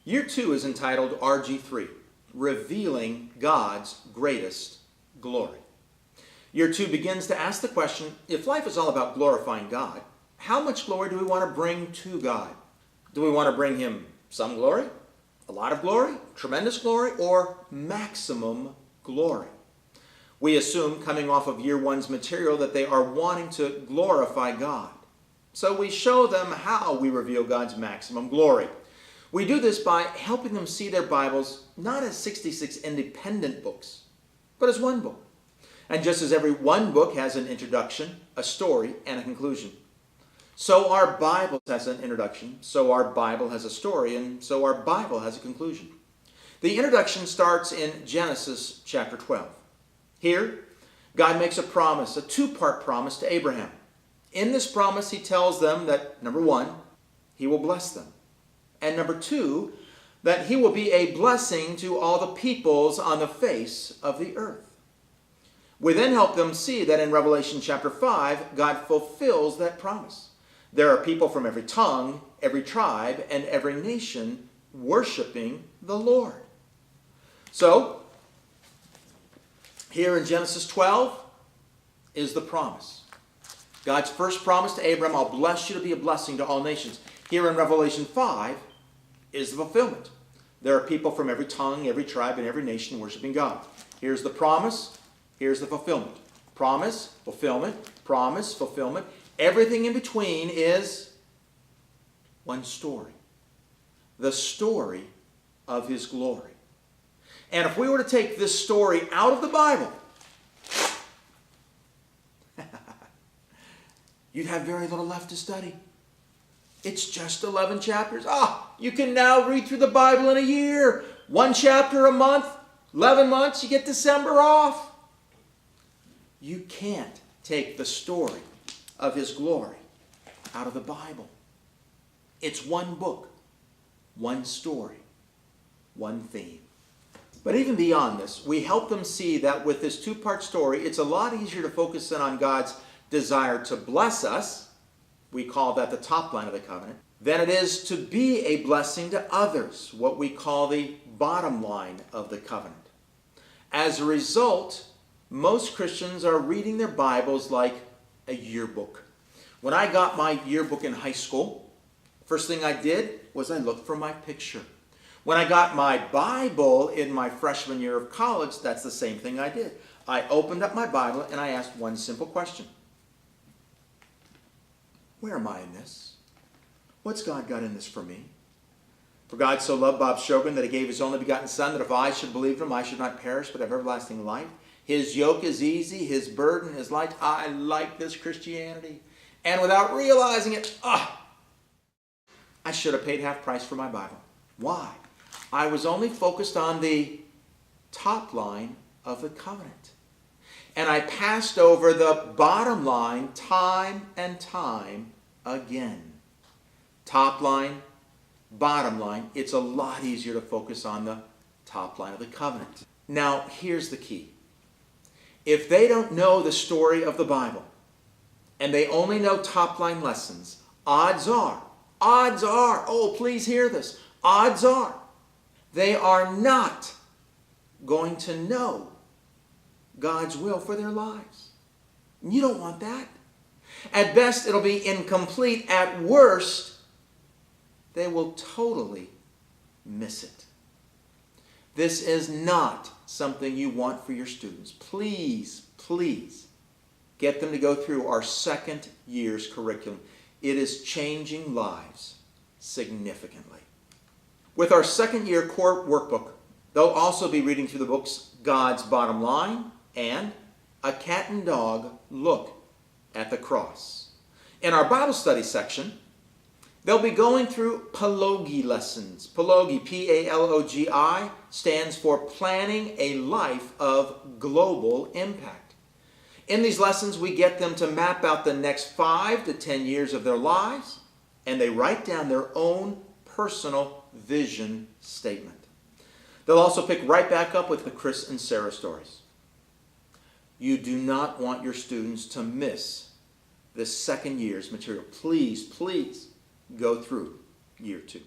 Year 2 is entitled RG3, Revealing God's Greatest Glory. Year 2 begins to ask the question, if life is all about glorifying God, how much glory do we want to bring to God? Do we want to bring Him some glory, a lot of glory, tremendous glory, or maximum glory? We assume, coming off of Year 1's material, that they are wanting to glorify God. So we show them how we reveal God's maximum glory. We do this by helping them see their Bibles not as 66 independent books, but as one book. And just as every one book has an introduction, a story, and a conclusion, so our Bible has an introduction, so our Bible has a story, and so our Bible has a conclusion. The introduction starts in Genesis chapter 12. Here, God makes a promise, a two-part promise to Abraham. In this promise, He tells them that, number one, He will bless them. And number two, that He will be a blessing to all the peoples on the face of the earth. We then help them see that in Revelation chapter 5, God fulfills that promise. There are people from every tongue, every tribe, and every nation worshiping the Lord. So, here in Genesis 12 is the promise. God's first promise to Abraham, I'll bless you to be a blessing to all nations. Here in Revelation 5 is the fulfillment. There are people from every tongue, every tribe, and every nation worshiping God. Here's the promise. Here's the fulfillment. Promise, fulfillment, promise, fulfillment. Everything in between is one story. The story of His glory. And if we were to take this story out of the Bible, you'd have very little left to study. It's just 11 chapters. You can now read through the Bible in a year. One chapter a month, 11 months, you get December off. You can't take the story of His glory out of the Bible. It's one book, one story, one theme. But even beyond this, we help them see that with this two-part story, it's a lot easier to focus in on God's desire to bless us, we call that the top line of the covenant, than it is to be a blessing to others, what we call the bottom line of the covenant. As a result, most Christians are reading their Bibles like a yearbook. When I got my yearbook in high school, first thing I did was I looked for my picture. When I got my Bible in my freshman year of college, that's the same thing I did. I opened up my Bible and I asked one simple question. Where am I in this? What's God got in this for me? For God so loved Bob Shogan that He gave His only begotten Son, that if I should believe in Him, I should not perish but have everlasting life. His yoke is easy, His burden is light. I like this Christianity. And without realizing it, I should have paid half price for my Bible. Why? I was only focused on the top line of the covenant. And I passed over the bottom line time and time again. Top line, bottom line. It's a lot easier to focus on the top line of the covenant. Now, here's the key. If they don't know the story of the Bible, and they only know top line lessons, odds are, oh, please hear this, odds are, they are not going to know God's will for their lives. You don't want that. At best, it'll be incomplete. At worst, they will totally miss it. This is not something you want for your students. Please, please get them to go through our second year's curriculum. It is changing lives significantly. With our second year core workbook, they'll also be reading through the books God's Bottom Line and A Cat and Dog Look at the Cross. In our Bible study section, they'll be going through Palogi lessons. Palogi, P-A-L-O-G-I, stands for Planning a Life of Global Impact. In these lessons, we get them to map out the next 5 to 10 years of their lives, and they write down their own personal vision statement. They'll also pick right back up with the Chris and Sarah stories. You do not want your students to miss this second year's material. Please, please go through year 2.